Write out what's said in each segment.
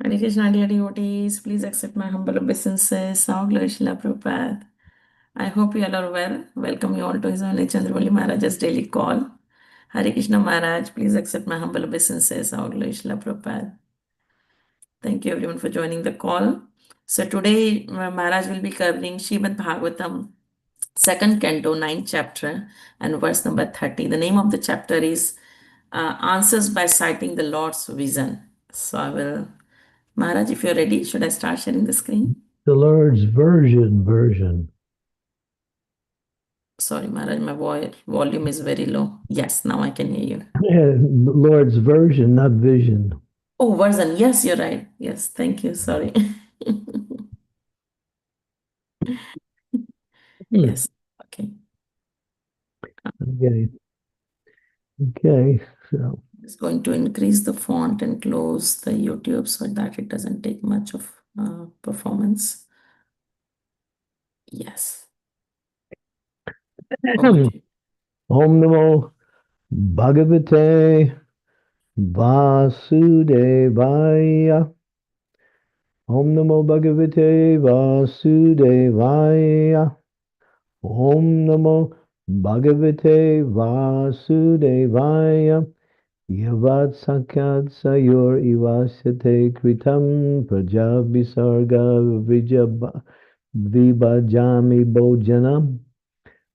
Hare Krishna, dear devotees, please accept my humble obeisances. Now, Glory Srila Prabhupada. I hope you all are well. Welcome you all to His Holy Chandramauli Maharaj's daily call. Hare Krishna Maharaj, please accept my humble obeisances. Now, Glory Srila Prabhupada. Thank you everyone for joining the call. So today, Maharaj will be covering Srimad Bhagavatam, second canto, ninth chapter, and verse number 30. The name of the chapter is Answers by Citing the Lord's Vision. So I will Maharaj, if you're ready, should I start sharing the screen? The Lord's version. Sorry, Maharaj, my volume is very low. Yes, now I can hear you. Yeah, Lord's version, not vision. Oh, version. Yes, you're right. Yes, thank you. Sorry. Hmm. Yes. Okay. Okay. Okay. So, Just going to increase the font and close the YouTube so that it doesn't take much of performance. Yes. Over to you. Om Namo Bhagavate Vasudevaya. Om Namo Bhagavate Vasudevaya. Om Namo Bhagavate Vasudevaya. Yavat Sankyat Sayor Ivasate Kritam Prajabhisarga Vibhajami Bhojanam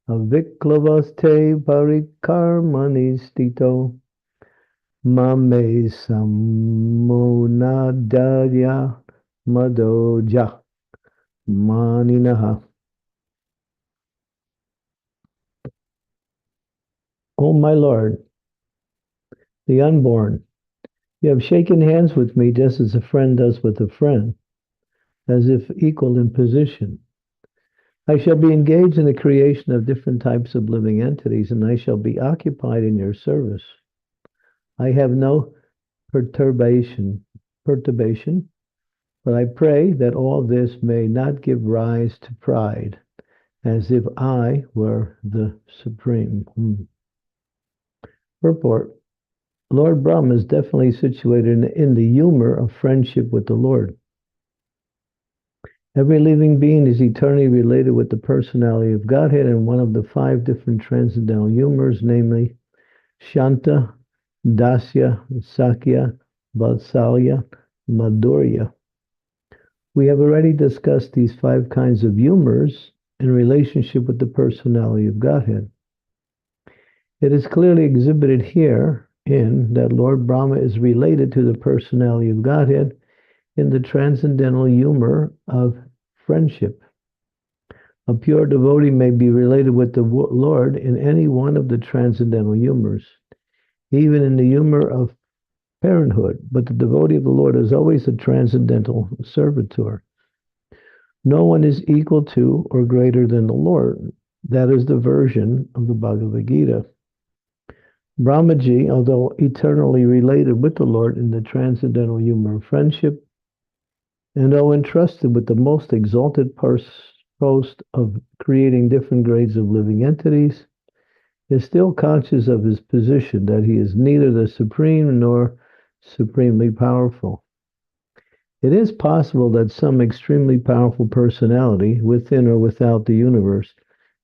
Aviklavaste Parikarmani Stito Mame Samonadaya Madoja Maninaha. O my Lord, the unborn, you have shaken hands with me just as a friend does with a friend, as if equal in position. I shall be engaged in the creation of different types of living entities, and I shall be occupied in your service. I have no perturbation, but I pray that all this may not give rise to pride, as if I were the supreme. Purport. Lord Brahma is definitely situated in the humor of friendship with the Lord. Every living being is eternally related with the personality of Godhead in one of the five different transcendental humors, namely Shanta, Dasya, Sakya, Vatsalya, Madhurya. We have already discussed these five kinds of humors in relationship with the personality of Godhead. It is clearly exhibited here in that Lord Brahma is related to the personality of Godhead in the transcendental humor of friendship. A pure devotee may be related with the Lord in any one of the transcendental humors, even in the humor of parenthood, but the devotee of the Lord is always a transcendental servitor. No one is equal to or greater than the Lord. That is the version of the Bhagavad Gita. Brahmaji, although eternally related with the Lord in the transcendental humor of friendship, and though entrusted with the most exalted post of creating different grades of living entities, is still conscious of his position that he is neither the supreme nor supremely powerful. It is possible that some extremely powerful personality, within or without the universe,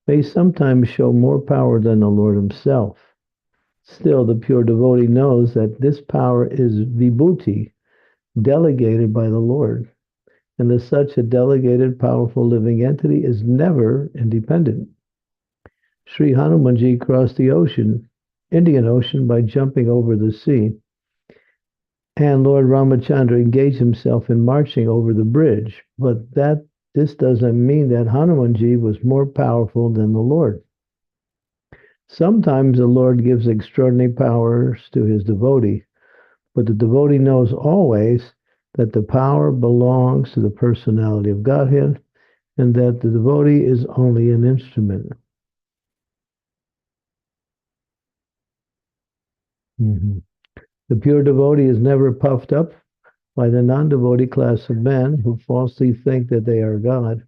may sometimes show more power than the Lord himself. Still, the pure devotee knows that this power is vibhuti, delegated by the Lord, and that such a delegated, powerful living entity is never independent. Sri Hanumanji crossed the Indian Ocean, by jumping over the sea, and Lord Ramachandra engaged himself in marching over the bridge. But this doesn't mean that Hanumanji was more powerful than the Lord. Sometimes the Lord gives extraordinary powers to his devotee, but the devotee knows always that the power belongs to the personality of Godhead and that the devotee is only an instrument. Mm-hmm. The pure devotee is never puffed up by the non-devotee class of men who falsely think that they are God.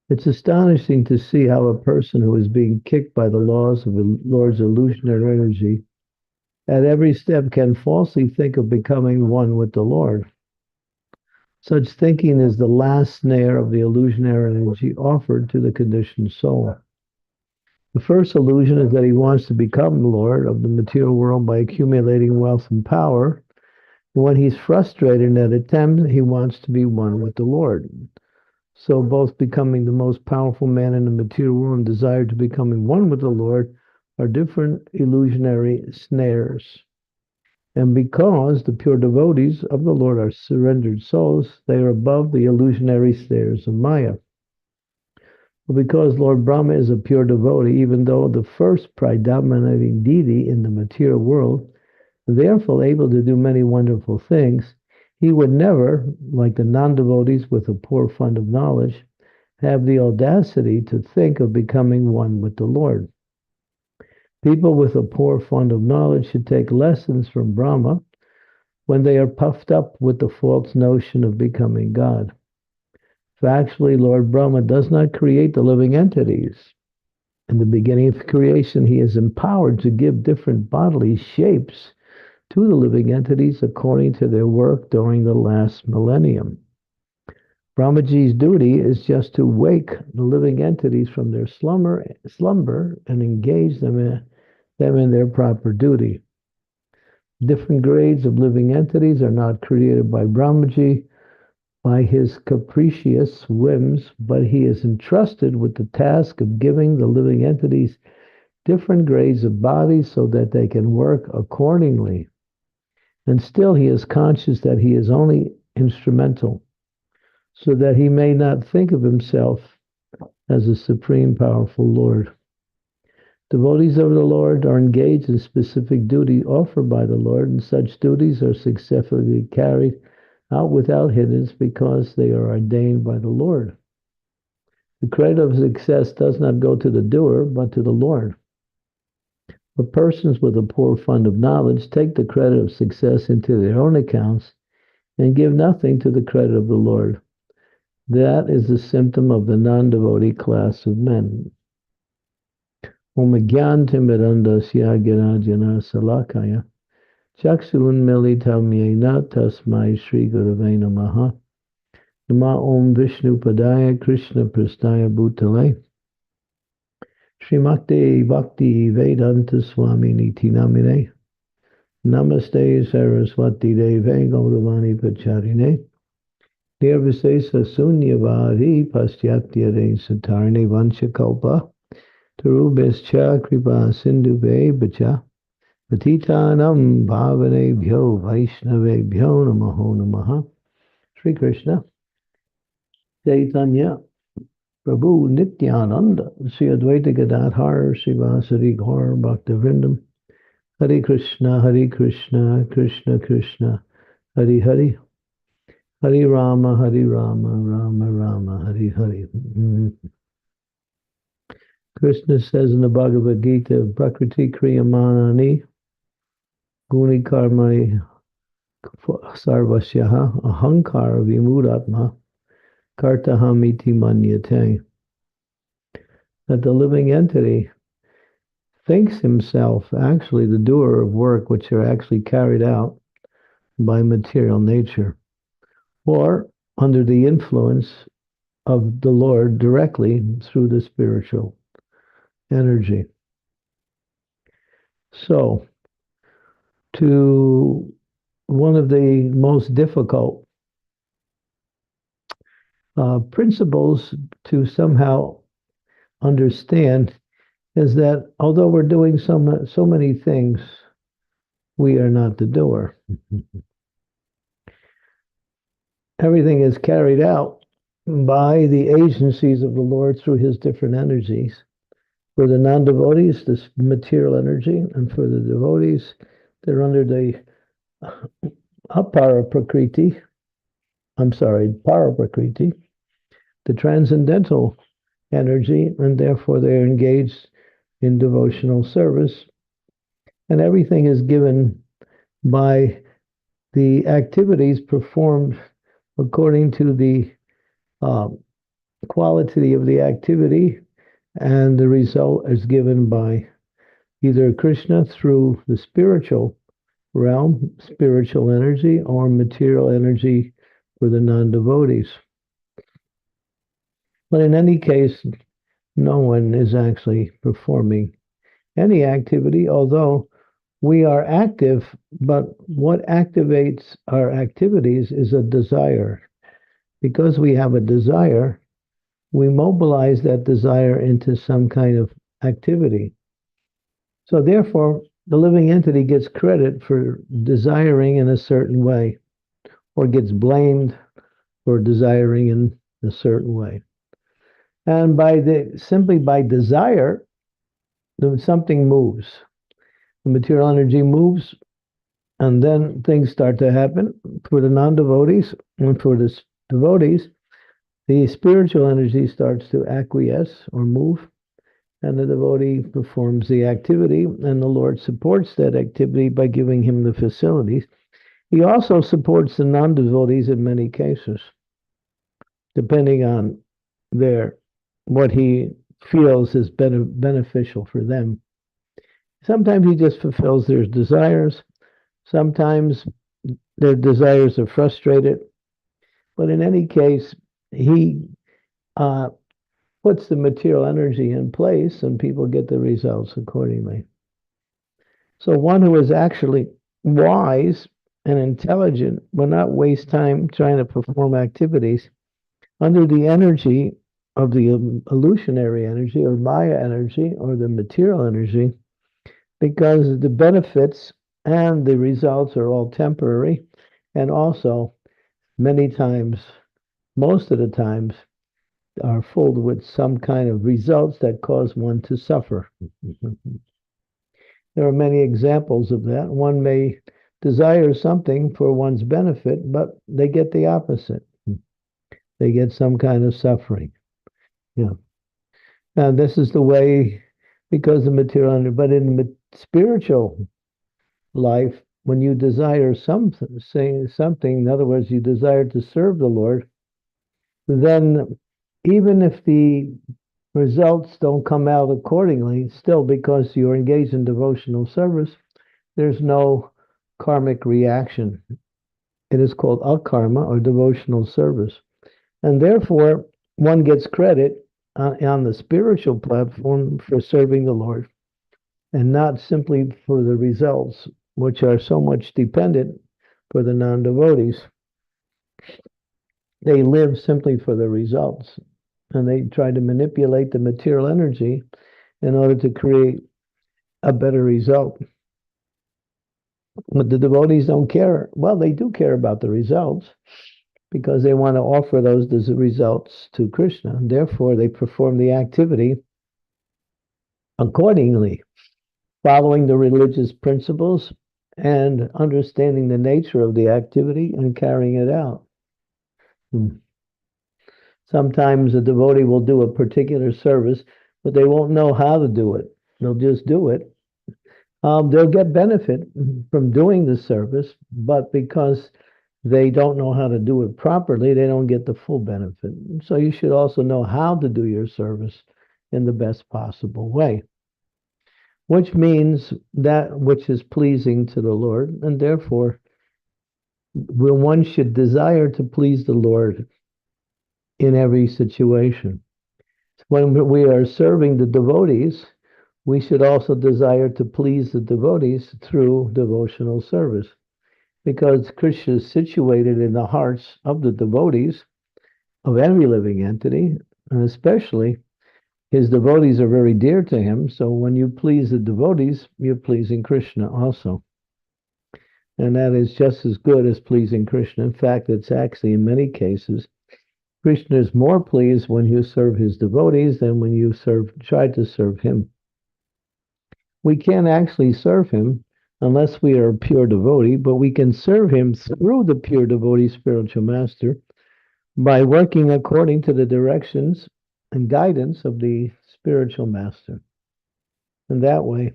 It's astonishing to see how a person who is being kicked by the laws of the Lord's illusionary energy at every step can falsely think of becoming one with the Lord. Such thinking is the last snare of the illusionary energy offered to the conditioned soul. The first illusion is that he wants to become the Lord of the material world by accumulating wealth and power. When he's frustrated in that attempt, he wants to be one with the Lord. So both becoming the most powerful man in the material world and desire to becoming one with the Lord are different illusionary snares. And because the pure devotees of the Lord are surrendered souls, they are above the illusionary snares of Maya. But because Lord Brahma is a pure devotee, even though the first predominating deity in the material world, therefore able to do many wonderful things, he would never, like the non-devotees with a poor fund of knowledge, have the audacity to think of becoming one with the Lord. People with a poor fund of knowledge should take lessons from Brahma when they are puffed up with the false notion of becoming God. Factually, Lord Brahma does not create the living entities. In the beginning of creation, he is empowered to give different bodily shapes to the living entities according to their work during the last millennium. Brahmaji's duty is just to wake the living entities from their slumber and engage them in their proper duty. Different grades of living entities are not created by Brahmaji by his capricious whims, but he is entrusted with the task of giving the living entities different grades of bodies so that they can work accordingly. And still he is conscious that he is only instrumental, so that he may not think of himself as a supreme powerful Lord. Devotees of the Lord are engaged in specific duty offered by the Lord, and such duties are successfully carried out without hindrance because they are ordained by the Lord. The credit of success does not go to the doer, but to the Lord. But persons with a poor fund of knowledge take the credit of success into their own accounts and give nothing to the credit of the Lord. That is the symptom of the non-devotee class of men. Om Gyantam Mirandasya Ginajana Salakaya Chaksun Militam Yena Tasmai Sri Gurave Namaha Nama Om Vishnu Padaya Krishna Prasthaya Bhutale Srimakte Bhakti Vedanta Swami Niti Namine Namaste Saraswati Deve Gauravani Pacharine Nirvisesa Sunyavari Paschatya Satarne Vanchakalpa Tarubhascha Kripa Sindhuve Bacha Patitanam Bhavanebhyo Vaishnavebhyo Namaho Namaha. Sri Krishna Chaitanya Prabhu Nityananda Sri Advaita Gadadhar Srivasari Gaur Bhaktivinoda Hare Krishna Krishna Krishna Hare Hare Hare Rama Rama Rama Hare Hare. Krishna says in the Bhagavad Gita, Prakriti Kriyamanani Guni Karmani Sarvasyaha Ahankara Vimudatma Kartahamiti Manyate. That the living entity thinks himself actually the doer of work which are actually carried out by material nature, or under the influence of the Lord directly through the spiritual energy. So, to one of the most difficult principles to somehow understand is that although we're doing so many things, we are not the doer. Everything is carried out by the agencies of the Lord through his different energies. For the non-devotees, this material energy, and for the devotees, they're under the Paraprakriti, the transcendental energy, and therefore they're engaged in devotional service. And everything is given by the activities performed according to the quality of the activity, and the result is given by either Krishna through the spiritual realm, spiritual energy, or material energy for the non-devotees. But in any case, no one is actually performing any activity, although we are active, but what activates our activities is a desire. Because we have a desire, we mobilize that desire into some kind of activity. So therefore, the living entity gets credit for desiring in a certain way, or gets blamed for desiring in a certain way. And simply by desire, something moves. The material energy moves, and then things start to happen for the non-devotees, and for the devotees, the spiritual energy starts to acquiesce or move, and the devotee performs the activity, and the Lord supports that activity by giving him the facilities. He also supports the non-devotees in many cases, depending on their what he feels is beneficial for them. Sometimes he just fulfills their desires. Sometimes their desires are frustrated. But in any case, he uh, puts the material energy in place and people get the results accordingly. So one who is actually wise and intelligent will not waste time trying to perform activities under the energy of the illusionary energy or Maya energy or the material energy, because the benefits and the results are all temporary, and also many times, most of the times, are filled with some kind of results that cause one to suffer. There are many examples of that. One may desire something for one's benefit, but they get the opposite. They get some kind of suffering. Yeah. And this is the way, because the material, but in spiritual life, when you desire something, in other words, you desire to serve the Lord, then even if the results don't come out accordingly, still because you're engaged in devotional service, there's no karmic reaction. It is called akarma or devotional service. And therefore, one gets credit on the spiritual platform for serving the Lord, and not simply for the results, which are so much dependent for the non-devotees. They live simply for the results, and they try to manipulate the material energy in order to create a better result. But the devotees don't care. Well, they do care about the results because they want to offer those results to Krishna. And therefore, they perform the activity accordingly, following the religious principles and understanding the nature of the activity and carrying it out. Sometimes a devotee will do a particular service, but they won't know how to do it. They'll just do it. They'll get benefit from doing the service, but because they don't know how to do it properly, they don't get the full benefit. So you should also know how to do your service in the best possible way, which means that which is pleasing to the Lord, and therefore one should desire to please the Lord in every situation. When we are serving the devotees, we should also desire to please the devotees through devotional service, because Krishna is situated in the hearts of the devotees of every living entity, and especially his devotees are very dear to him. So when you please the devotees, you're pleasing Krishna also. And that is just as good as pleasing Krishna. In fact, it's actually in many cases, Krishna is more pleased when you serve his devotees than when you try to serve him. We can't actually serve him unless we are a pure devotee, but we can serve him through the pure devotee spiritual master by working according to the directions and guidance of the spiritual master. And that way,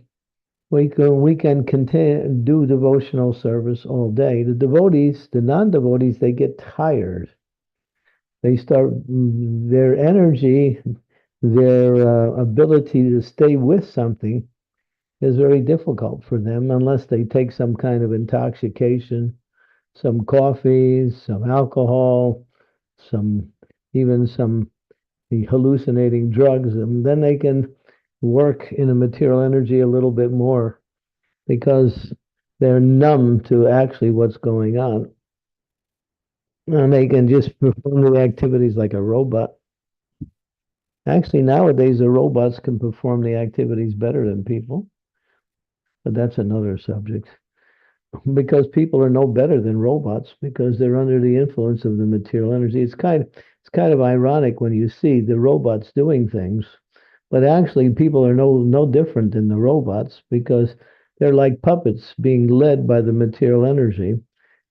we can continue do devotional service all day. The devotees, the non-devotees, they get tired. They start their energy, their ability to stay with something is very difficult for them unless they take some kind of intoxication, some coffees, some alcohol, some even some hallucinating drugs, and then they can work in a material energy a little bit more because they're numb to actually what's going on. And they can just perform the activities like a robot. Actually, nowadays, the robots can perform the activities better than people, but that's another subject. Because people are no better than robots because they're under the influence of the material energy. It's kind of ironic when you see the robots doing things, but actually people are no different than the robots because they're like puppets being led by the material energy.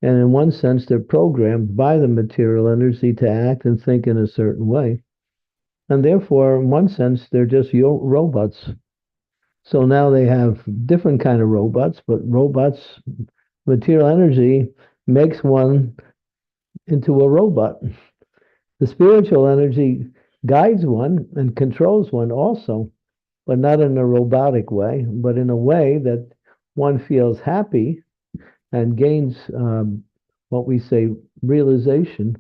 And in one sense, they're programmed by the material energy to act and think in a certain way. And therefore, in one sense, they're just robots. So now they have different kind of robots, but robots, material energy makes one into a robot. The spiritual energy guides one and controls one also, but not in a robotic way, but in a way that one feels happy and gains what we say realization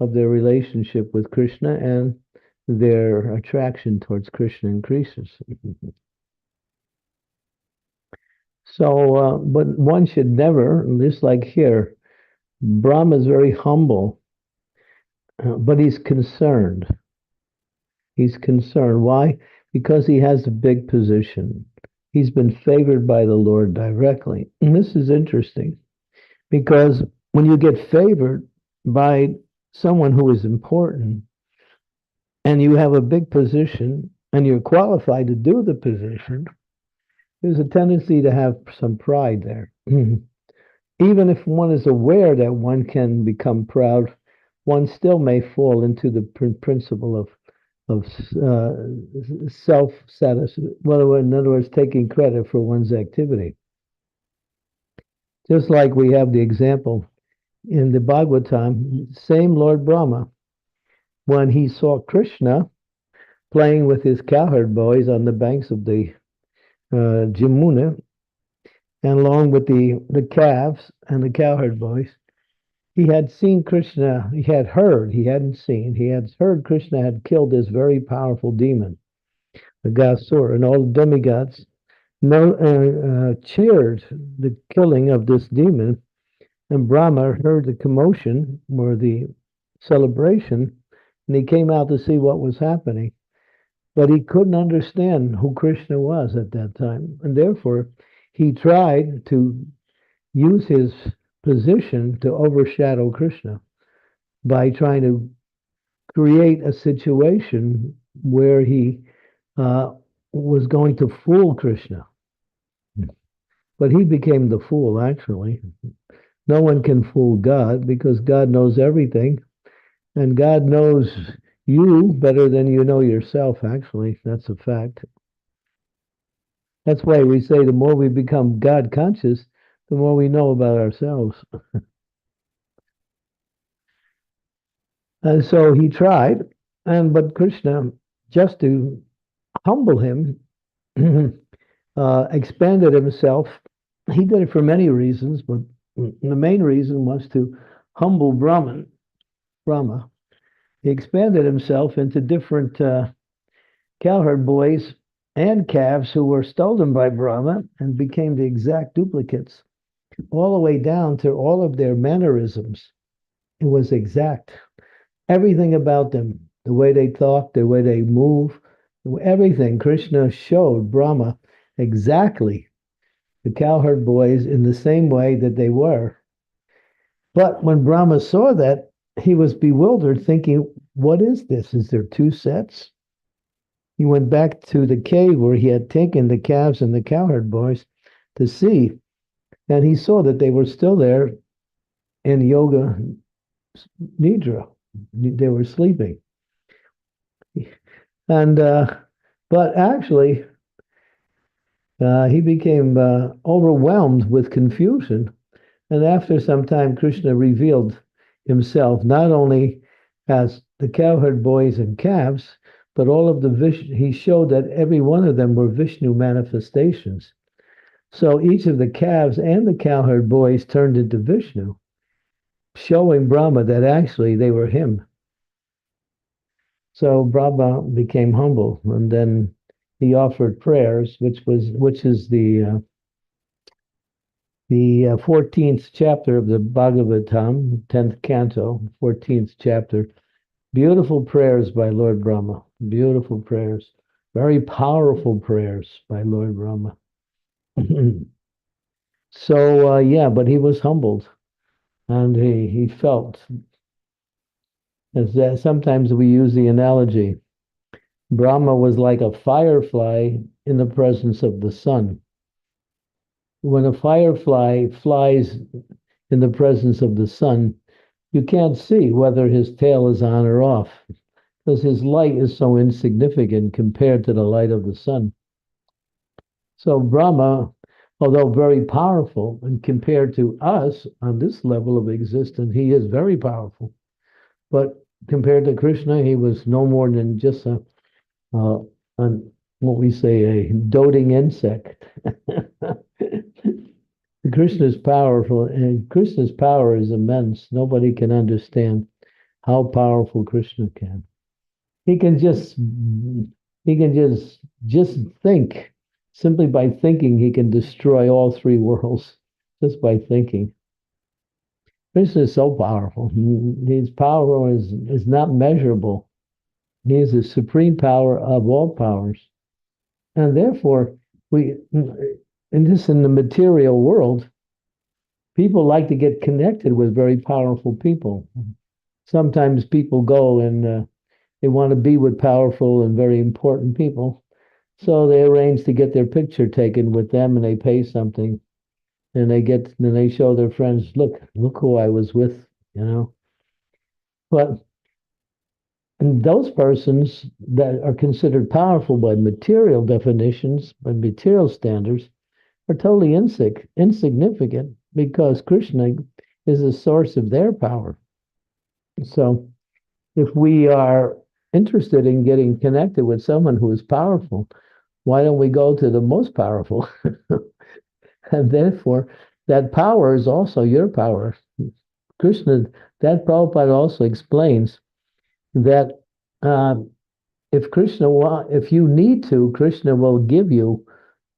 of their relationship with Krishna, and their attraction towards Krishna increases. So, but one should never, just like here, Brahma is very humble, but he's concerned. He's concerned. Why? Because he has a big position. He's been favored by the Lord directly. And this is interesting because when you get favored by someone who is important and you have a big position and you're qualified to do the position, there's a tendency to have some pride there. Even if one is aware that one can become proud, one still may fall into the principle of self satisfaction. Well, in other words, taking credit for one's activity. Just like we have the example in the Bhagavatam, same Lord Brahma, when he saw Krishna playing with his cowherd boys on the banks of the Jamuna, and along with the calves and the cowherd boys, he had seen Krishna, he had heard, he hadn't seen, he had heard Krishna had killed this very powerful demon, the Gasur, and all the demigods cheered the killing of this demon. And Brahma heard the commotion or the celebration, and he came out to see what was happening. But he couldn't understand who Krishna was at that time. And therefore, he tried to use his position to overshadow Krishna by trying to create a situation where he was going to fool Krishna. But he became the fool, actually. No one can fool God because God knows everything, and God knows you better than you know yourself, actually. That's a fact. That's why we say the more we become God conscious, the more we know about ourselves. And so he tried, but Krishna, just to humble him, expanded himself. He did it for many reasons, but the main reason was to humble Brahma. He expanded himself into different cowherd boys and calves who were stolen by Brahma and became the exact duplicates, all the way down to all of their mannerisms. It was exact. Everything about them, the way they talk, the way they move, everything. Krishna showed Brahma exactly the cowherd boys in the same way that they were. But when Brahma saw that, he was bewildered, thinking, what is this? Is there two sets? He went back to the cave where he had taken the calves and the cowherd boys to see, and he saw that they were still there in yoga nidra. They were sleeping. And but actually, he became overwhelmed with confusion. And after some time, Krishna revealed himself not only as the cowherd boys and calves, but all of the Vishnu. He showed that every one of them were Vishnu manifestations. So each of the calves and the cowherd boys turned into Vishnu, showing Brahma that actually they were him. So Brahma became humble, and then he offered prayers, which is the 14th chapter of the Bhagavatam, 10th canto, 14th chapter. Beautiful prayers by Lord Brahma. Beautiful prayers. Very powerful prayers by Lord Brahma. So, yeah, but he was humbled, and he felt, as that sometimes we use the analogy, Brahma was like a firefly in the presence of the sun. When a firefly flies in the presence of the sun, you can't see whether his tail is on or off because his light is so insignificant compared to the light of the sun. So Brahma, although very powerful, and compared to us on this level of existence, he is very powerful. But compared to Krishna, he was no more than just uh, an what we say a doting insect. Krishna's powerful, and Krishna's power is immense. Nobody can understand how powerful Krishna can. He can just think. Simply by thinking, he can destroy all three worlds just by thinking. Krishna is so powerful. His power is not measurable. He is the supreme power of all powers. And therefore, we in the material world, people like to get connected with very powerful people. Sometimes people go and they want to be with powerful and very important people. So they arrange to get their picture taken with them, and they pay something, and they show their friends, look who I was with, you know. But and those persons that are considered powerful by material definitions, by material standards, are totally insignificant because Krishna is the source of their power. So if we are interested in getting connected with someone who is powerful, why don't we go to the most powerful? And therefore, that power is also your power. Krishna, that Prabhupada also explains that uh, if you need to, Krishna will give you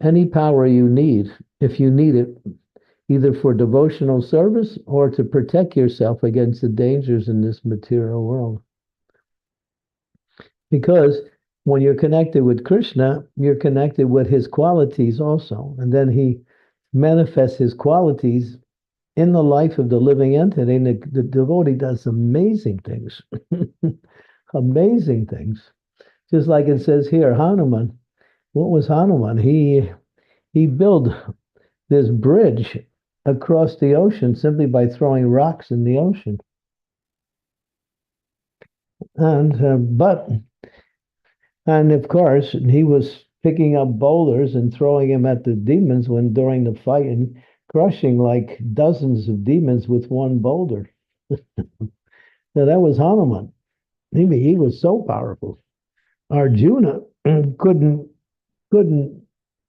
any power you need if you need it, either for devotional service or to protect yourself against the dangers in this material world. Because when you're connected with Krishna, you're connected with his qualities also. And then he manifests his qualities in the life of the living entity. And the devotee does amazing things. Amazing things. Just like it says here, Hanuman. What was Hanuman? He built this bridge across the ocean simply by throwing rocks in the ocean. And of course, he was picking up boulders and throwing them at the demons when during the fight and crushing like dozens of demons with one boulder. Now that was Hanuman. He was so powerful. Arjuna couldn't couldn't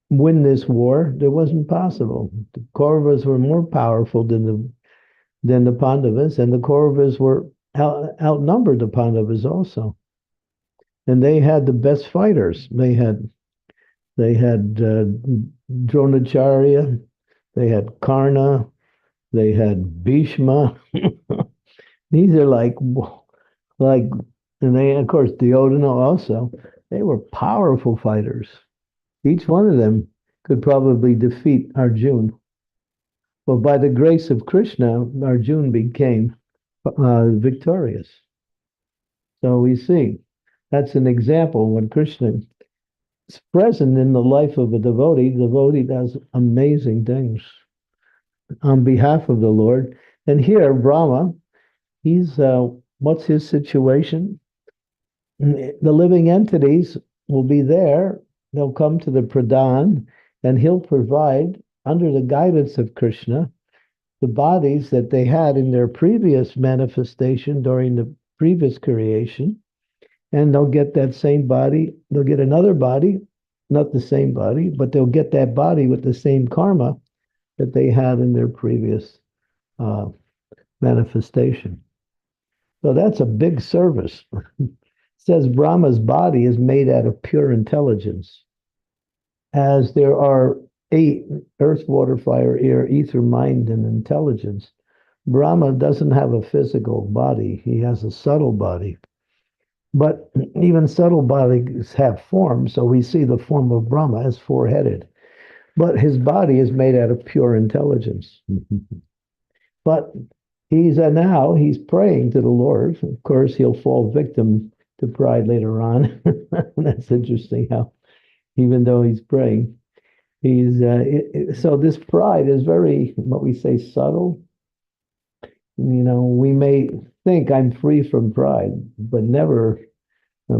win this war. It wasn't possible. The Kauravas were more powerful than the Pandavas, and the Kauravas were outnumbered the Pandavas also. And they had the best fighters. They had Dronacharya, they had Karna, they had Bhishma. These are like, and they of course Duryodhana also. They were powerful fighters. Each one of them could probably defeat Arjun. But by the grace of Krishna, Arjun became victorious. So we see that's an example when Krishna is present in the life of a devotee. The devotee does amazing things on behalf of the Lord. And here, Brahma, he's what's his situation? The living entities will be there. They'll come to the Pradhan, and he'll provide, under the guidance of Krishna, the bodies that they had in their previous manifestation during the previous creation. And they'll get that same body, they'll get another body not the same body, but they'll get that body with the same karma that they had in their previous uh, manifestation. So that's a big service. It says Brahma's body is made out of pure intelligence, as there are eight: earth, water, fire, air, ether, mind, and intelligence. Brahma doesn't have a physical body, he has a subtle body. But even subtle bodies have form, so we see the form of Brahma as four-headed. But his body is made out of pure intelligence. But he's praying to the Lord. Of course, he'll fall victim to pride later on. That's interesting how, even though he's praying, so this pride is very, what we say, subtle. We may think I'm free from pride, but never,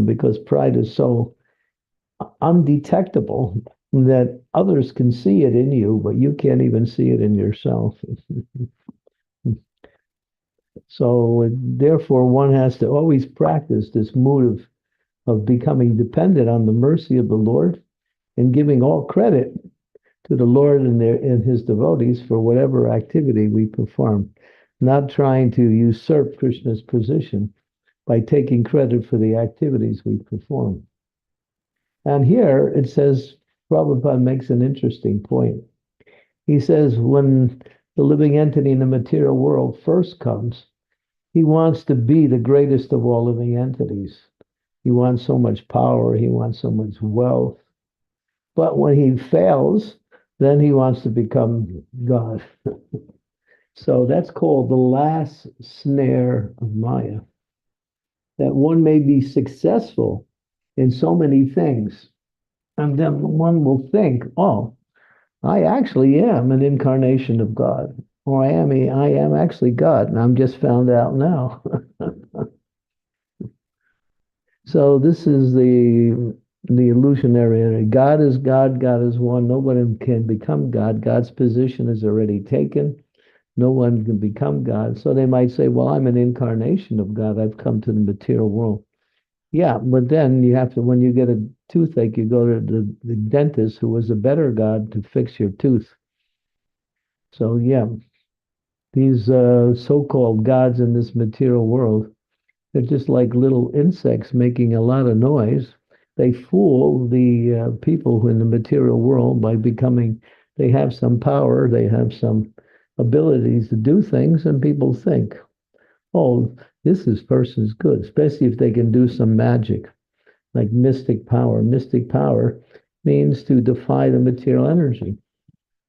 because pride is so undetectable that others can see it in you, but you can't even see it in yourself. So therefore, one has to always practice this mood of becoming dependent on the mercy of the Lord and giving all credit to the Lord and his devotees for whatever activity we perform, not trying to usurp Krishna's position by taking credit for the activities we perform. And here it says, Prabhupada makes an interesting point. He says when the living entity in the material world first comes, he wants to be the greatest of all living entities. He wants so much power, he wants so much wealth. But when he fails, then he wants to become God. So that's called the last snare of Maya. That one may be successful in so many things, and then one will think, oh, I actually am an incarnation of God, or I am actually God, and I'm just found out now. So this is the illusionary. God is God, God is one. Nobody can become God. God's position is already taken. No one can become God. So they might say, well, I'm an incarnation of God. I've come to the material world. Yeah, but then you have to, when you get a toothache, you go to the dentist who was a better God to fix your tooth. So yeah, these so-called gods in this material world, they're just like little insects making a lot of noise. They fool the people in the material world by they have some power, they have some abilities to do things, and people think, oh, this person's good, especially if they can do some magic, like mystic power. Mystic power means to defy the material energy.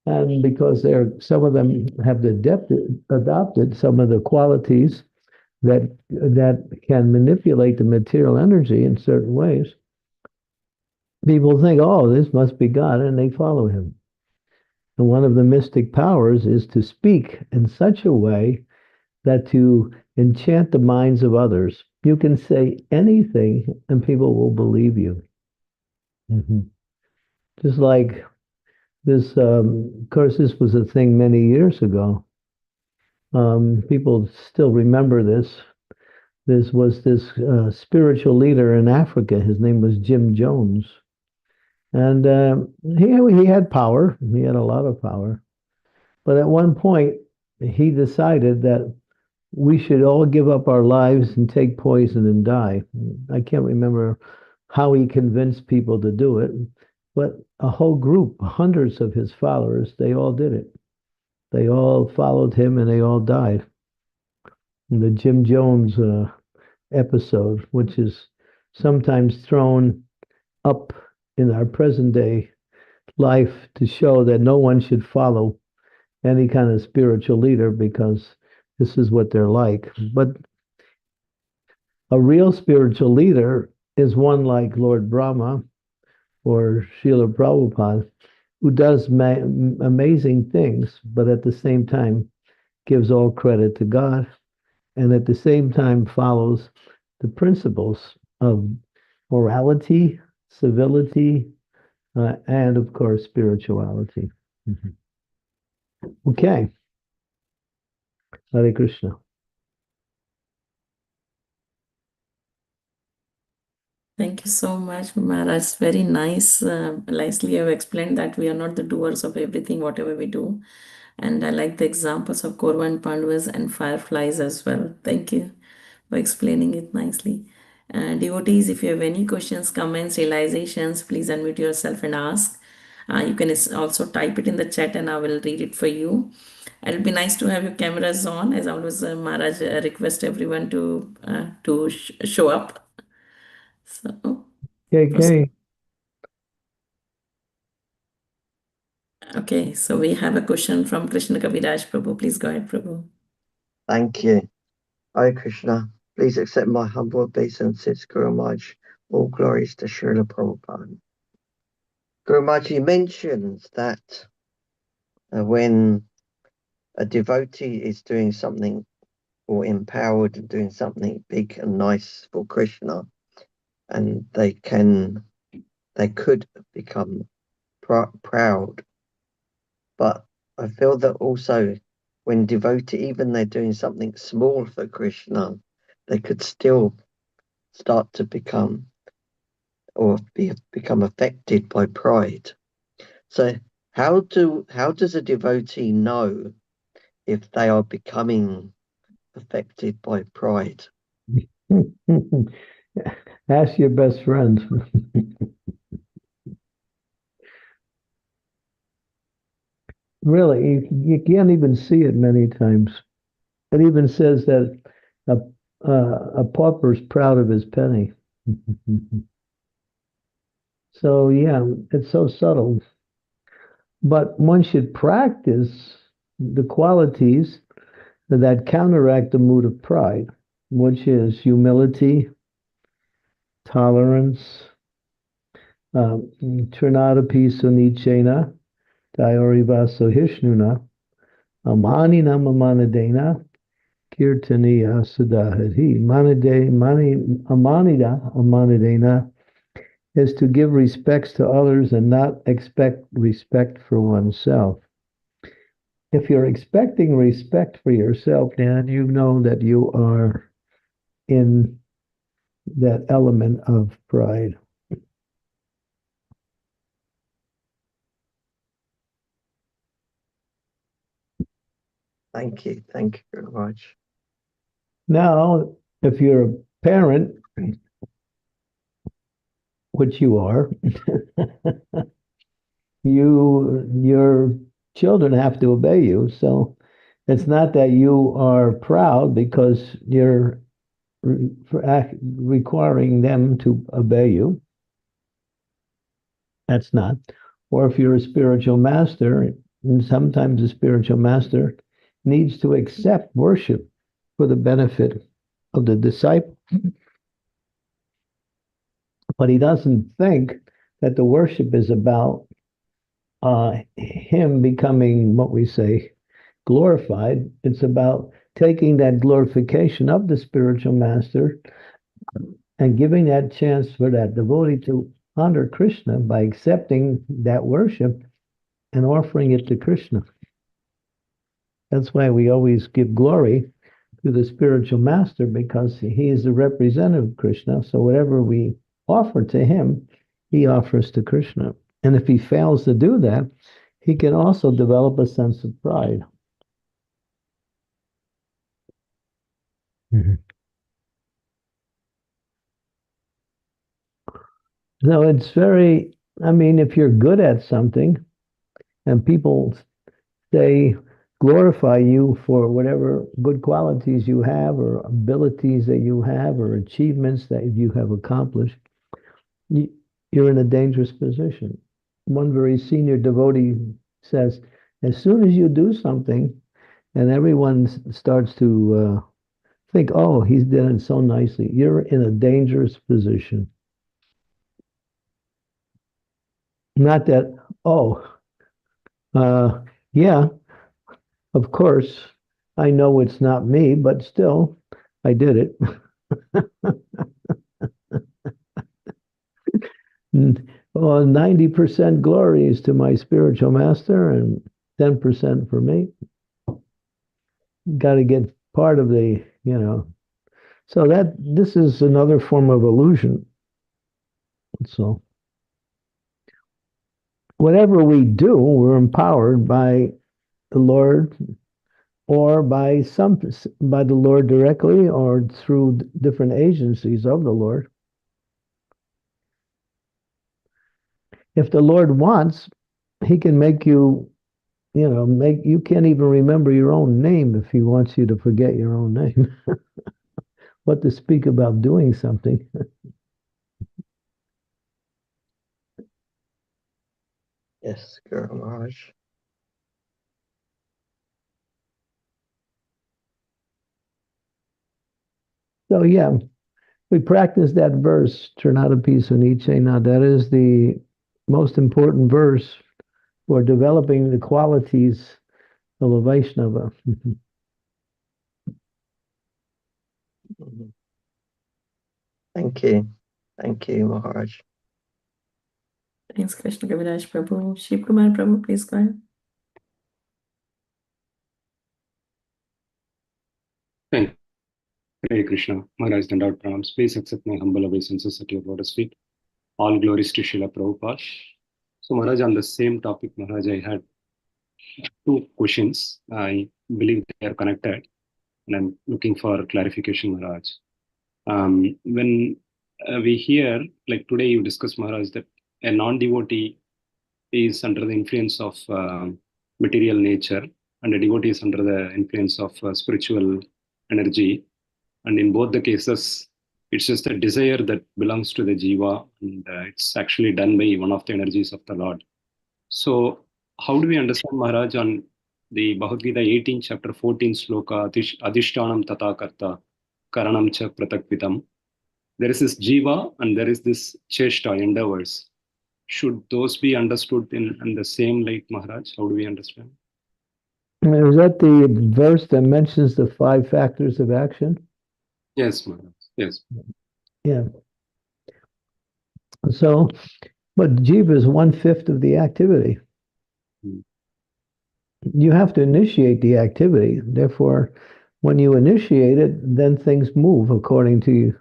And because some of them have adopted some of the qualities that can manipulate the material energy in certain ways, people think, oh, this must be God, and they follow him. And one of the mystic powers is to speak in such a way that to enchant the minds of others. You can say anything and people will believe you. Mhm. Just like this, of course, this was a thing many years ago. People still remember this. This spiritual leader in Africa. His name was Jim Jones. And he had power. He had a lot of power. But at one point, he decided that we should all give up our lives and take poison and die. I can't remember how he convinced people to do it, but a whole group, hundreds of his followers, they all did it. They all followed him and they all died. And the Jim Jones episode, which is sometimes thrown up in our present day life to show that no one should follow any kind of spiritual leader because this is what they're like. But a real spiritual leader is one like Lord Brahma or Srila Prabhupada, who does amazing things, but at the same time gives all credit to God, and at the same time follows the principles of morality, civility, and of course, spirituality. Mhm. Okay, Hare Krishna. Thank you so much, Maharaj. Very nice. Nicely, you have explained that we are not the doers of everything, whatever we do. And I like the examples of Korva and Pandavas and fireflies as well. Thank you for explaining it nicely. Devotees, if you have any questions, comments, realizations, please unmute yourself and ask. You can also type it in the chat and I will read it for you. It'll be nice to have your cameras on. As always, Maharaj request everyone to show up. So, first, Okay. okay, so we have a question from Krishna Kaviraj Prabhu. Please go ahead, Prabhu. Thank you. Hare Krishna. Please accept my humble obeisances, Guru Maharaj. All glories to Srila Prabhupada. Guru Maharaj, he mentions that when a devotee is doing something or empowered and doing something big and nice for Krishna, and they could become proud. But I feel that also when devotee, even they're doing something small for Krishna, they could still start to become affected by pride. So how does a devotee know if they are becoming affected by pride? Ask your best friend. Really, you can't even see it many times. It even says that a, a pauper's proud of his penny. So, yeah, it's so subtle. But one should practice the qualities that counteract the mood of pride, which is humility, tolerance, trinadapi sunichena, Dayorivaso Hishnuna, Amani Namamanadena, Kirtaniya Sudahari. Amanidena is to give respects to others and not expect respect for oneself. If you're expecting respect for yourself, then you know that you are in that element of pride. Thank you. Thank you very much. Now, if you're a parent, which you are, your children have to obey you. So it's not that you are proud because you're requiring them to obey you. That's not. Or if you're a spiritual master, and sometimes a spiritual master needs to accept worship for the benefit of the disciple. But he doesn't think that the worship is about him becoming what we say glorified. It's about taking that glorification of the spiritual master and giving that chance for that devotee to honor Krishna by accepting that worship and offering it to Krishna. That's why we always give glory to the spiritual master, because he is the representative of Krishna. So whatever we offer to him, he offers to Krishna. And if he fails to do that, he can also develop a sense of pride. Mm-hmm. So it's very, I mean, if you're good at something and people say, glorify you for whatever good qualities you have or abilities that you have or achievements that you have accomplished, you're in a dangerous position. One very senior devotee says, as soon as you do something and everyone starts to think, oh, he's done it so nicely, you're in a dangerous position. Not that, oh, yeah, of course, I know it's not me, but still, I did it. Well, 90% glory is to my spiritual master and 10% for me. Got to get part of the, so that this is another form of illusion. So whatever we do, we're empowered by the Lord or by the Lord directly or through different agencies of the Lord. If the Lord wants, he can make you, you can't even remember your own name if he wants you to forget your own name. What to speak about doing something. Yes, Guru Maharaj. So yeah, we practice that verse, Trinadapi Sunichena. That is the most important verse for developing the qualities of a Vaishnava. Thank you. Thank you, Maharaj. Thanks, Krishna Kaviraj Prabhu. Shiv Kumar Prabhu, please go ahead. Thank Hare Krishna. Maharaj Dandavad Pranams. Please accept my humble obeisances at your lotus feet. All glories to Srila Prabhupada. So Maharaj, on the same topic, Maharaj, I had two questions. I believe they are connected and I'm looking for clarification, Maharaj. When we hear, like today you discussed, Maharaj, that a non-devotee is under the influence of material nature and a devotee is under the influence of spiritual energy. And in both the cases, it's just a desire that belongs to the jiva, and it's actually done by one of the energies of the Lord. So, how do we understand, Maharaj, on the Bhagavad Gita 18, chapter 14, sloka, adhishtanam tata karta, karanam cha pratakvitam? There is this jiva and there is this cheshta, endeavors. Should those be understood in the same light, Maharaj? How do we understand? Is that the verse that mentions the 5 factors of action? Yes, Maharaj. Yes. Yeah. So, but jiva is 1/5 of the activity. You have to initiate the activity. Therefore, when you initiate it, then things move according to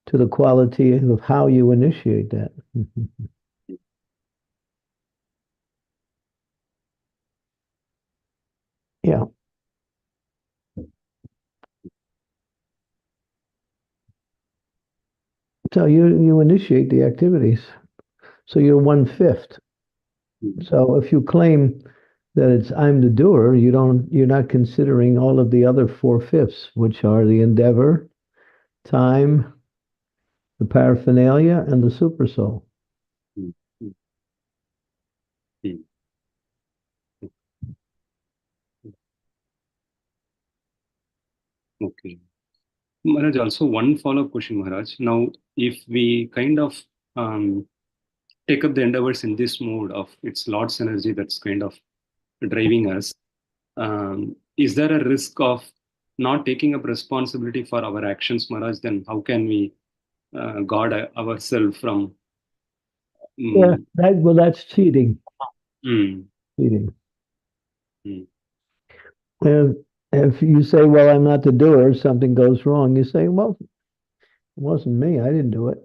the quality of how you initiate that. Yeah. So you initiate the activities. So you're 1/5. So if you claim that it's I'm the doer, you're not considering all of the other 4/5, which are the endeavor, time, the paraphernalia, and the supersoul. Okay. Maharaj, also one follow-up question, Maharaj. Now, if we kind of take up the endeavors in this mode of it's Lord's energy that's kind of driving us, is there a risk of not taking up responsibility for our actions, Maharaj? Then how can we guard ourselves from? Yeah, that's cheating. Mm, Cheating. mm, And if you say, well, I'm not the doer, something goes wrong, you say, well, it wasn't me, I didn't do it.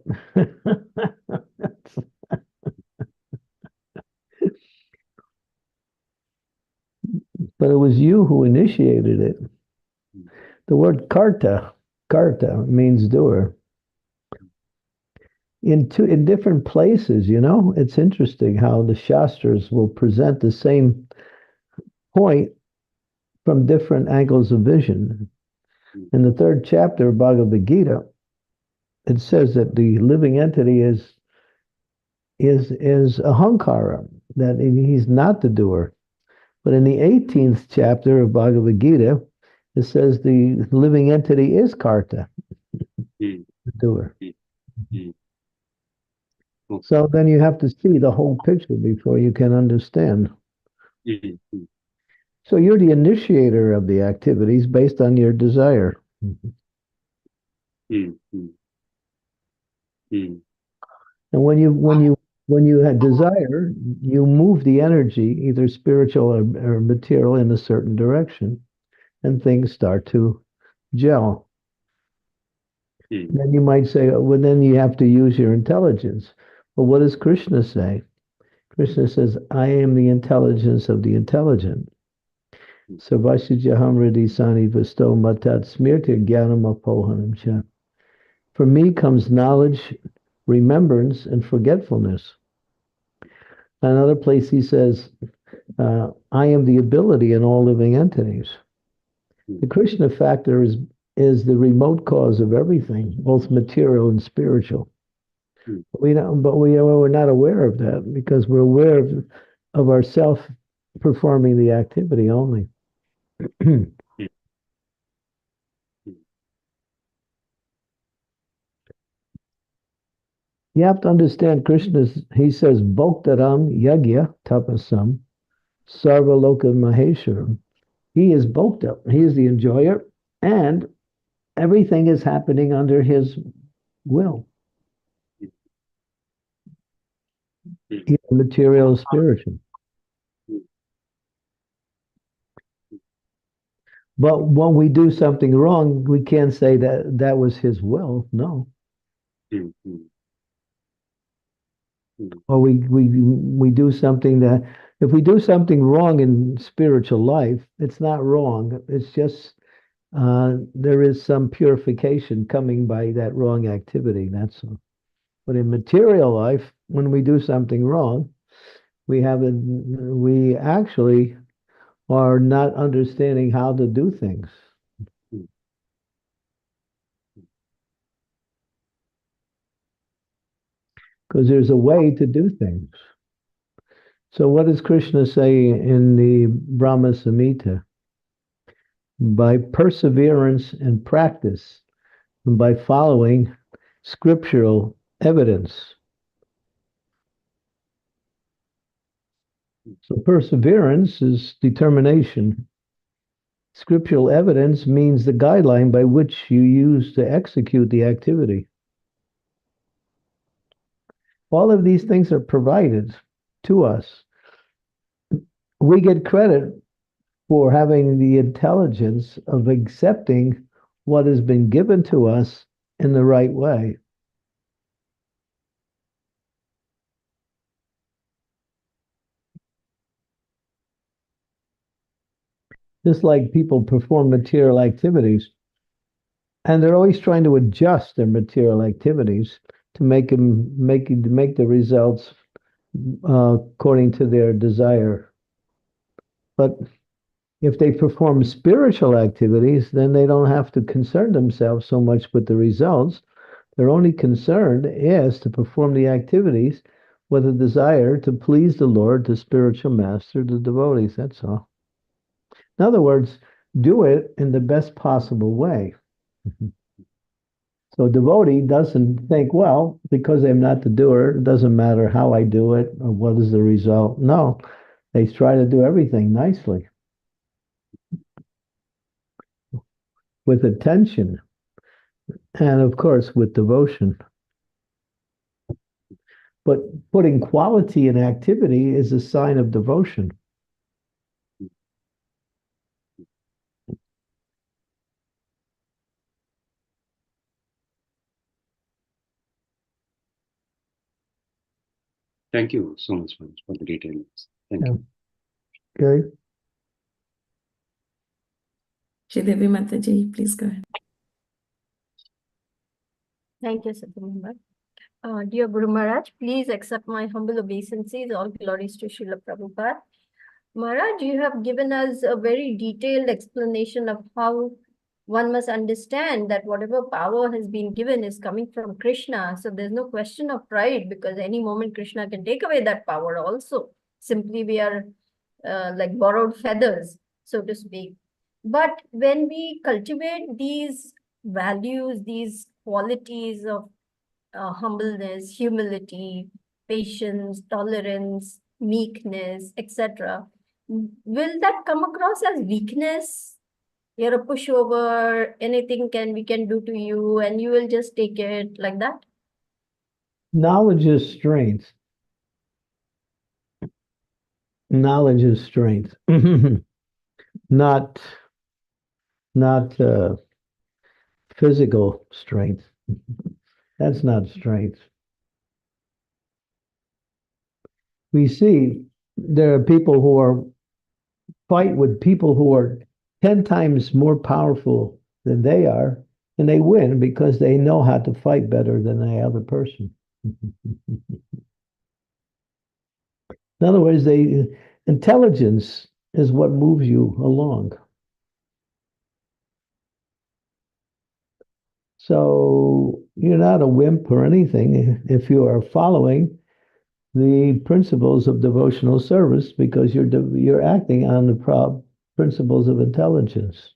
But it was you who initiated it. The word karta means doer. In different places, it's interesting how the Shastras will present the same point from different angles of vision. In the 3rd chapter of Bhagavad Gita, it says that the living entity is ahankara, that he's not the doer. But in the 18th chapter of Bhagavad Gita, it says the living entity is karta, the doer. So then you have to see the whole picture before you can understand. So you're the initiator of the activities based on your desire. And when you had desire, you move the energy, either spiritual or material, in a certain direction, and things start to gel. Then you might say, well, then you have to use your intelligence. But what does Krishna say? Krishna says, I am the intelligence of the intelligent. Sarvasya Hamridi Sani Vasto Matat Smirtir Jnanam Apohanam Cha. From me comes knowledge, remembrance, and forgetfulness. Another place he says, I am the ability in all living entities. The Krishna factor is the remote cause of everything, both material and spiritual. We're not aware of that because we're aware of ourself performing the activity only. You have to understand he says, Bhoktaram Yagya Tapasam Sarvaloka Maheswaram. He is Bhokta. He is the enjoyer, and everything is happening under his will. Material, spiritual. But when we do something wrong, we can't say that that was his will. No. Or we do something that if we do something wrong in spiritual life, it's not wrong. It's just there is some purification coming by that wrong activity. That's all. But in material life, when we do something wrong, we actually are not understanding how to do things. Because there's a way to do things. So what does Krishna say in the Brahma Samhita? By perseverance and practice, and by following scriptural evidence. So perseverance is determination. Scriptural evidence means the guideline by which you use to execute the activity. All of these things are provided to us. We get credit for having the intelligence of accepting what has been given to us in the right way. Just like people perform material activities, and they're always trying to adjust their material activities to make the results according to their desire. But if they perform spiritual activities, then they don't have to concern themselves so much with the results. Their only concern is to perform the activities with a desire to please the Lord, the spiritual master, the devotees. That's all. In other words, do it in the best possible way. So a devotee doesn't think, well, because I'm not the doer, it doesn't matter how I do it or what is the result. No, they try to do everything nicely with attention and, of course, with devotion. But putting quality in activity is a sign of devotion. Thank you so much for the details. Thank Yeah. you. Okay. Sridevi Mataji, please go ahead. Thank you, Satyamamba. Dear Guru Maharaj, please accept my humble obeisances. All glories to Srila Prabhupada. Maharaj, you have given us a very detailed explanation of how one must understand that whatever power has been given is coming from Krishna. So there's no question of pride because any moment Krishna can take away that power also. Simply we are like borrowed feathers, so to speak. But when we cultivate these values, these qualities of humbleness, humility, patience, tolerance, meekness, etc., will that come across as weakness? You're a pushover, anything we can do to you, and you will just take it like that? Knowledge is strength. Knowledge is strength. not physical strength. That's not strength. we see there are people who are fight with people who are 10 times more powerful than they are, and they win because they know how to fight better than the other person. In other words, intelligence is what moves you along. So you're not a wimp or anything if you are following the principles of devotional service because you're acting on the principles of intelligence.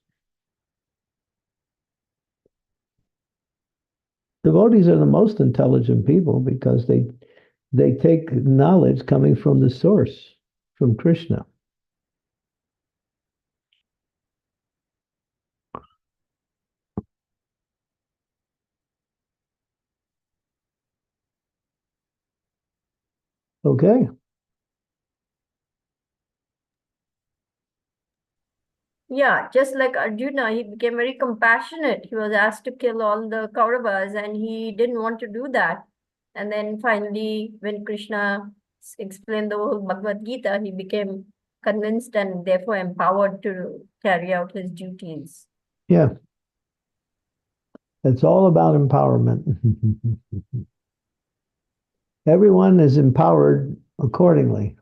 Devotees are the most intelligent people because they take knowledge coming from the source, from Krishna. Okay. Yeah, just like Arjuna, he became very compassionate. He was asked to kill all the Kauravas and he didn't want to do that. And then finally, when Krishna explained the whole Bhagavad Gita, he became convinced and therefore empowered to carry out his duties. Yeah. It's all about empowerment. Everyone is empowered accordingly.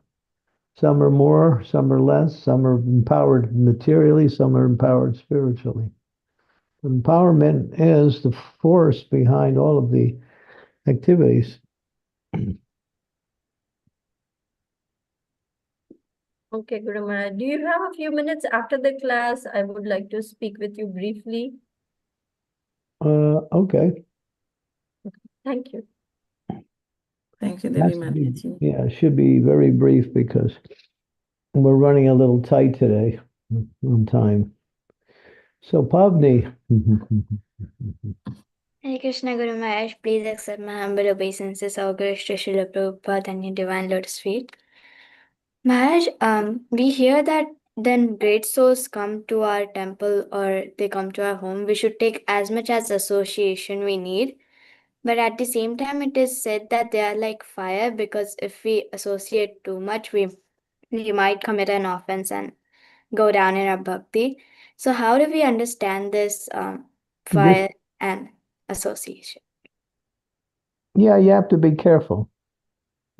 Some are more, some are less, some are empowered materially, some are empowered spiritually. Empowerment is the force behind all of the activities. Okay, Guru Maharaj, do you have a few minutes after the class? I would like to speak with you briefly. Okay. Thank you. Thank you, Devi Be, Mataji. yeah, it should be very brief because we're running a little tight today on time. So, Pavni. Hare Krishna Guru Maharaj, please accept my humble obeisances, our Guru Srila Prabhupada and your divine lotus feet. Maharaj, we hear that then great souls come to our temple or they come to our home. We should take as much as association we need. But at the same time, it is said that they are like fire because if we associate too much, we might commit an offense and go down in our bhakti. So, how do we understand this fire and association? Yeah, you have to be careful.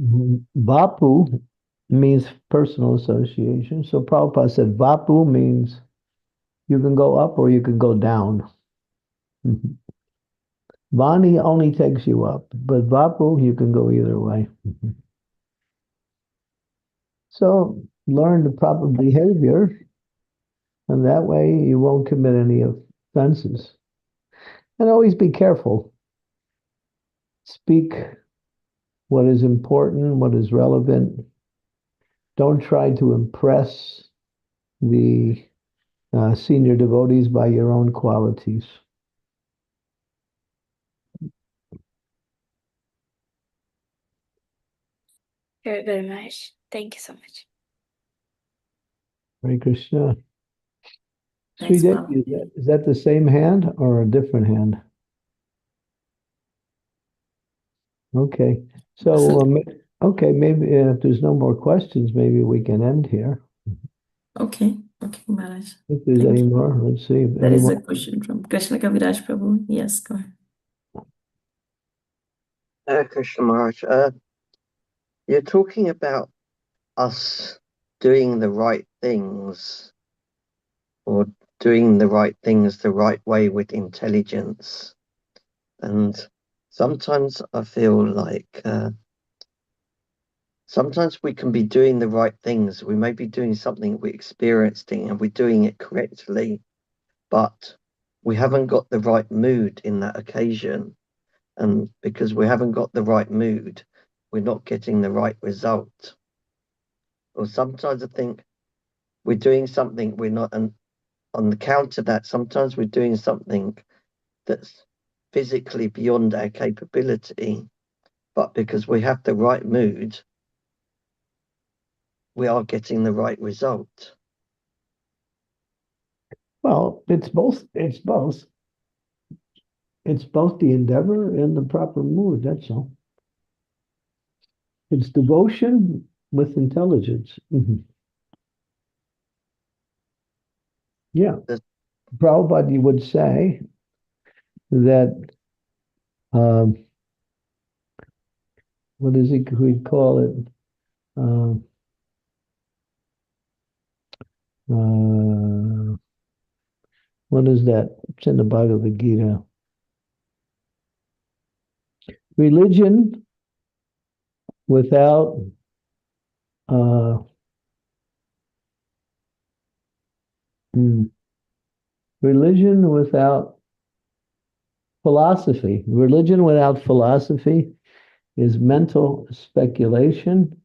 Vapu means personal association. So Prabhupada said Vapu means you can go up or you can go down. Vani only takes you up, but Vapu, you can go either way. So learn the proper behavior, and that way you won't commit any offenses. And always be careful. Speak what is important, what is relevant. Don't try to impress the senior devotees by your own qualities. Very, very much. Thank you so much. Hare Krishna. Thanks, Sridevi, Pavni. is that the same hand or a different hand? Okay. So, okay, maybe if there's no more questions, maybe we can end here. Okay, Maharaj. If there's Thank any you. more, let's see. There is a question from Krishna Kaviraj Prabhu. Yes, go ahead. Krishna Maharaj, you're talking about us doing the right things or doing the right things the right way with intelligence. And sometimes I feel like sometimes we can be doing the right things. We may be doing something we're experiencing and we're doing it correctly, but we haven't got the right mood in that occasion. And because we haven't got the right mood, we're not getting the right result. Or sometimes I think we're doing something we're not, and on the counter that, sometimes we're doing something that's physically beyond our capability, but because we have the right mood, we are getting the right result. Well, it's both. It's both. It's both the endeavor and the proper mood. That's all. It's devotion with intelligence. Yeah. Yes. Prabhupada would say that, what is it we call it? What is that? It's in the Bhagavad Gita. Religion without religion without philosophy. Religion without philosophy is mental speculation.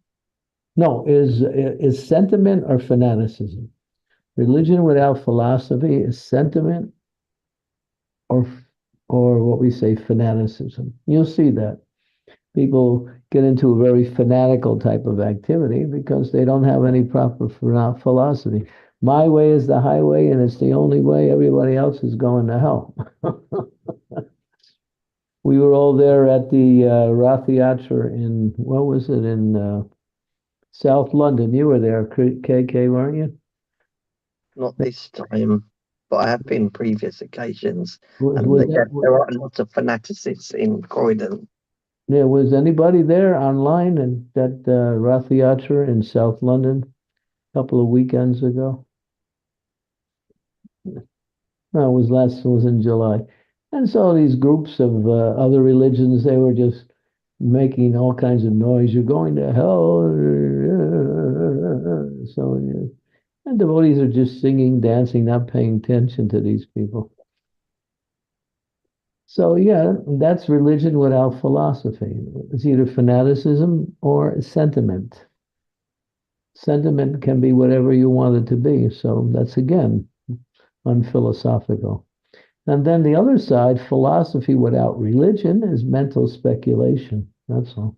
No, is sentiment or fanaticism. Religion without philosophy is sentiment or what we say fanaticism. You'll see that people get into a very fanatical type of activity because they don't have any proper philosophy. My way is the highway, and it's the only way. Everybody else is going to hell. We were all there at the Rath Yatra in, what was it, in South London. You were there, KK, weren't you? Not this time, but I have been previous occasions, and Was there are a lot of fanaticists in Croydon. Yeah, was anybody there online and that Rath Yatra in South London a couple of weekends ago? No, it was in July. And so these groups of other religions, they were just making all kinds of noise. You're going to hell. So, yeah. And devotees are just singing, dancing, not paying attention to these people. So, yeah, that's religion without philosophy. It's either fanaticism or sentiment. Sentiment can be whatever you want it to be. So that's, again, unphilosophical. And then the other side, philosophy without religion, is mental speculation. That's all.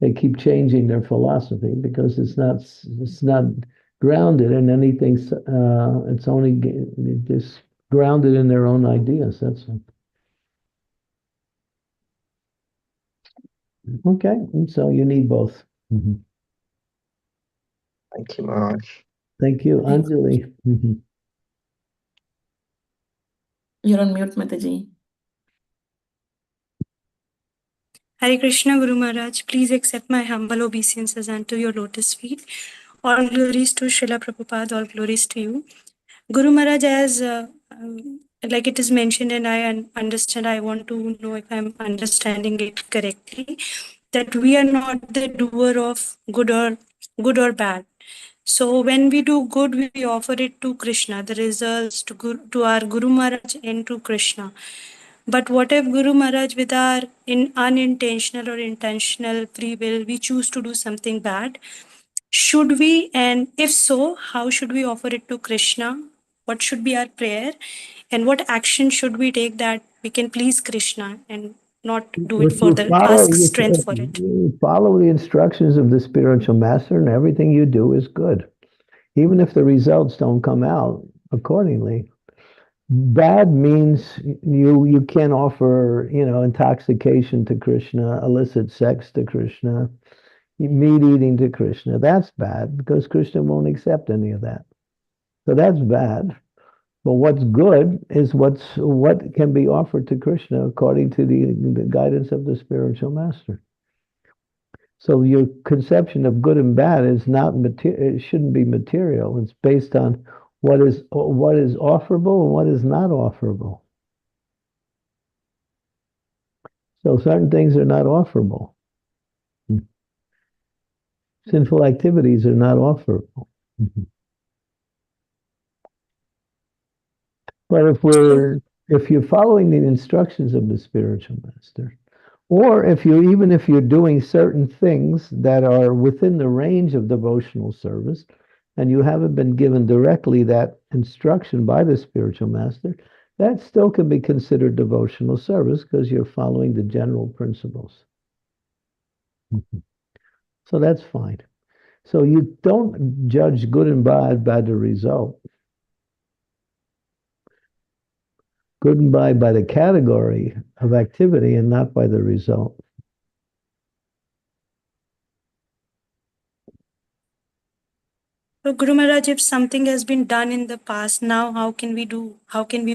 They keep changing their philosophy because it's not grounded in anything. It's only just grounded in their own ideas. That's all. Okay, and so you need both. Thank you, Maharaj. Thank you, Anjali. You're on mute, Mataji. Hare Krishna, Guru Maharaj. Please accept my humble obeisances unto your lotus feet. All glories to Srila Prabhupada, all glories to you. Guru Maharaj, as like it is mentioned, and I understand, I want to know if I'm understanding it correctly, that we are not the doer of good or bad. So when we do good, we offer it to Krishna, the results to our Guru Maharaj and to Krishna. But what if Guru Maharaj, with our unintentional or intentional free will, we choose to do something bad? Should we, and if so, how should we offer it to Krishna? What should be our prayer? And what action should we take that we can please Krishna and not do it If you further, follow, ask strength for it? you follow the instructions of the spiritual master, and everything you do is good, even if the results don't come out accordingly. Bad means you can't offer, intoxication to Krishna, illicit sex to Krishna, meat eating to Krishna. That's bad because Krishna won't accept any of that. So that's bad. But what's good is what can be offered to Krishna according to the guidance of the spiritual master. So your conception of good and bad is not material. It shouldn't be material. It's based on what is offerable and what is not offerable. So certain things are not offerable. Sinful activities are not offerable. But if you're following the instructions of the spiritual master, or if you're doing certain things that are within the range of devotional service, and you haven't been given directly that instruction by the spiritual master, that still can be considered devotional service because you're following the general principles. So that's fine. So you don't judge good and bad by the result. Good and bad by the category of activity and not by the result. So Guru Maharaj, if something has been done in the past, now how can we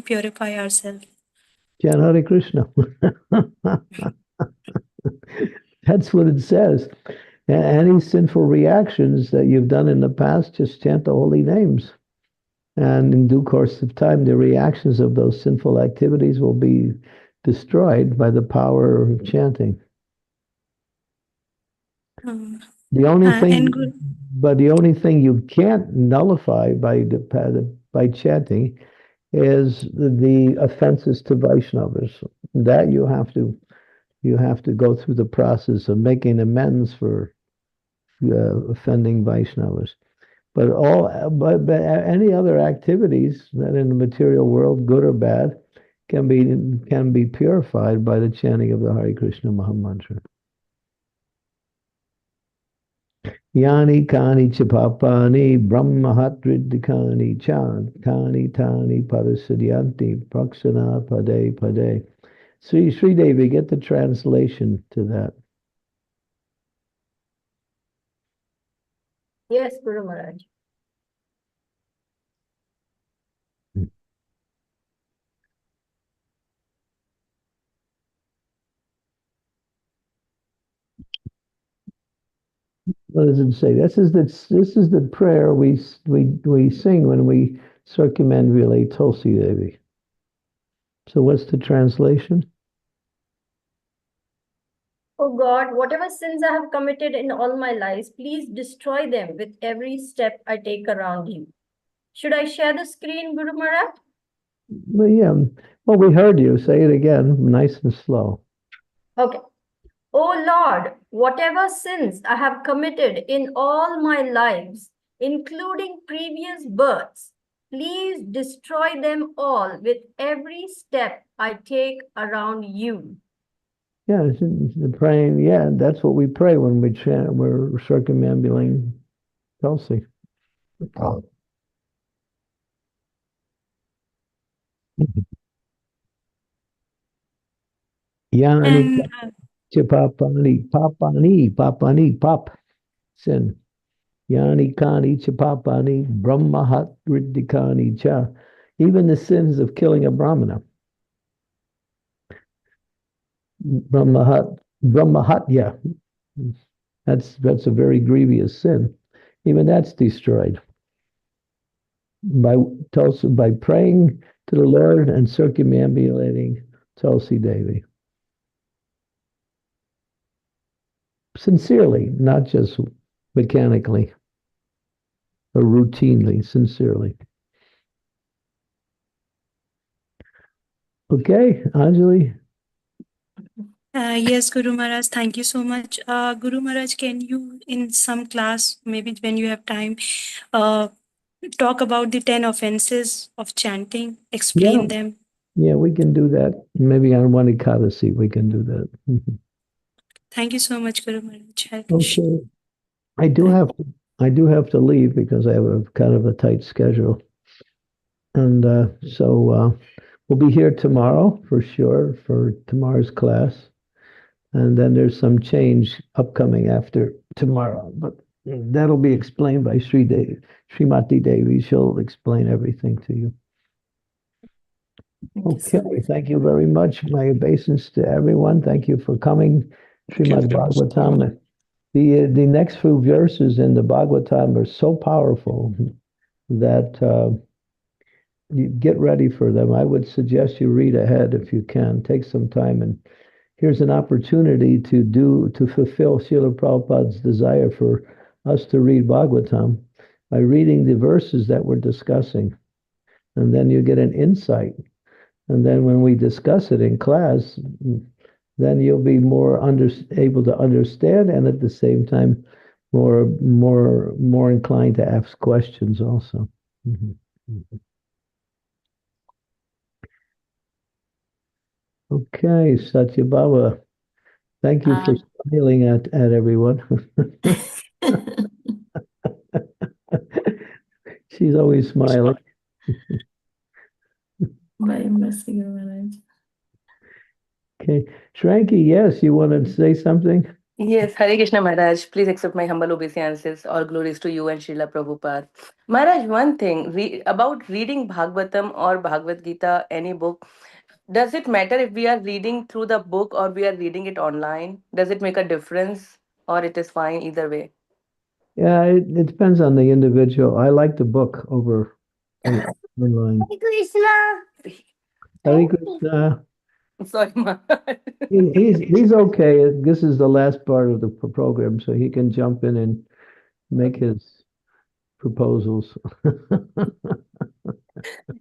purify ourselves? Chant Hare Krishna. That's what it says. Any sinful reactions that you've done in the past, just chant the holy names. And in due course of time, the reactions of those sinful activities will be destroyed by the power of chanting. The only thing, the only thing you can't nullify by chanting is the offenses to Vaishnavas. That you have to go through the process of making amends for offending Vaishnavas. But any other activities that in the material world, good or bad, can be purified by the chanting of the Hare Krishna Mahamantra. Yani kani chapapani brahmahatridikani chan kani tani parasidyanti praksana pade pade. Sri Devi, get the translation to that. Yes, Guru Maharaj. What does it say? This is the prayer we sing when we circumambulate Tulsi Devi. So what's the translation? Oh God, whatever sins I have committed in all my lives, please destroy them with every step I take around you. Should I share the screen, Guru Maharaj? Well, yeah. Well, we heard you. Say it again, nice and slow. Okay. Oh Lord, whatever sins I have committed in all my lives, including previous births, please destroy them all with every step I take around you. Yeah, it's the praying. Yeah, that's what we pray when we chant. We're circumambulating Tulsi. Yani papani pop sin. Yani kani chapapani brahmahat riddhikani cha. Even the sins of killing a brahmana. Brahmahatya. That's a very grievous sin. Even that's destroyed by praying to the Lord and circumambulating Tulsi Devi. Sincerely, not just mechanically or routinely, sincerely. Okay, Anjali. Yes, Guru Maharaj, thank you so much. Guru Maharaj, can you, in some class, maybe when you have time, talk about the 10 offenses of chanting, explain them? Yeah, we can do that. Maybe on one Ekadasi, we can do that. Thank you so much, Guru Maharaj. Okay. I do have to leave because I have a kind of a tight schedule. And so we'll be here tomorrow for sure for tomorrow's class. And then there's some change upcoming after tomorrow, but that'll be explained by Srimati Devi. She'll explain everything to you. Okay, thank you very much. My obeisance to everyone. Thank you for coming. Srimad Bhagavatam. The next few verses in the Bhagavatam are so powerful that you get ready for them. I would suggest you read ahead if you can. Take some time, and here's an opportunity to fulfill Srila Prabhupada's desire for us to read Bhagavatam by reading the verses that we're discussing. And then you get an insight. And then when we discuss it in class, then you'll be more able to understand, and at the same time, more inclined to ask questions also. Okay, Satya Baba, thank you for smiling at everyone. She's always smiling. Bye, Mercy Guru Maharaj. Okay, Shranky, yes, you want to say something? Yes, Hare Krishna Maharaj, please accept my humble obeisances. All glories to you and Srila Prabhupada. Maharaj, one thing about reading Bhagavatam or Bhagavad Gita, any book, does it matter if we are reading through the book or we are reading it online? Does it make a difference or it is fine either way? Yeah, it depends on the individual. I like the book over online. Krishna. Hare Krishna. Sorry, Maharaj. He's okay. This is the last part of the program, so he can jump in and make his proposals.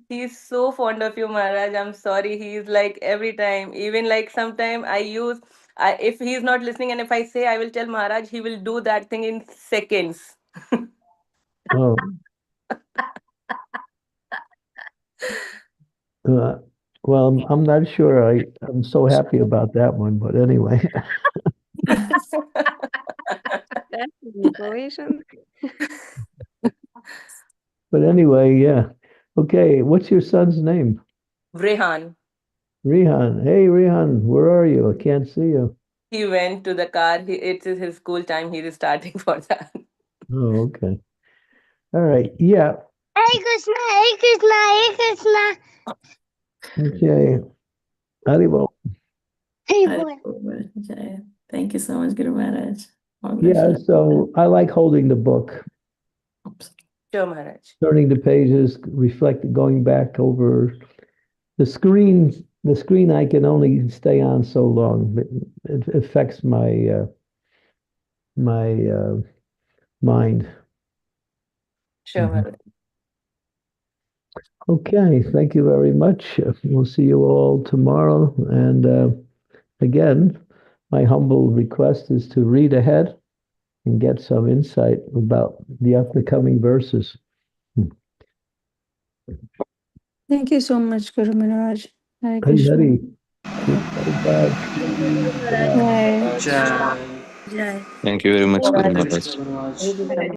He's so fond of you, Maharaj. I'm sorry. He's like every time, even like sometime if he's not listening and if I say I will tell Maharaj, he will do that thing in seconds. Oh, well, I'm not sure. I'm so happy about that one, but anyway. That's an information. But anyway, yeah. Okay, what's your son's name? Vrehan. Rehan. Hey, Rehan, where are you? I can't see you. He went to the car. It is his school time. He is starting for that. Oh, okay. All right. Yeah. Hare Krishna, Hare Krishna, Hare Krishna. Okay. Haribol. Hare Thank you so much, Guru Maharaj. Yeah, so I like holding the book, Oops. Sure, Maharaj. turning the pages, going back over the screen. The screen I can only stay on so long, but it affects my mind. Sure, Mhm. Maharaj. Okay, thank you very much. We'll see you all tomorrow. And again, my humble request is to read ahead and get some insight about the upcoming verses. Thank you so much, Guru Maharaj. Hare Hari Krishna. Hari. Prabhupada. Jai. Jai. Jai. Thank you very much, Guru Maharaj. Hare Krishna.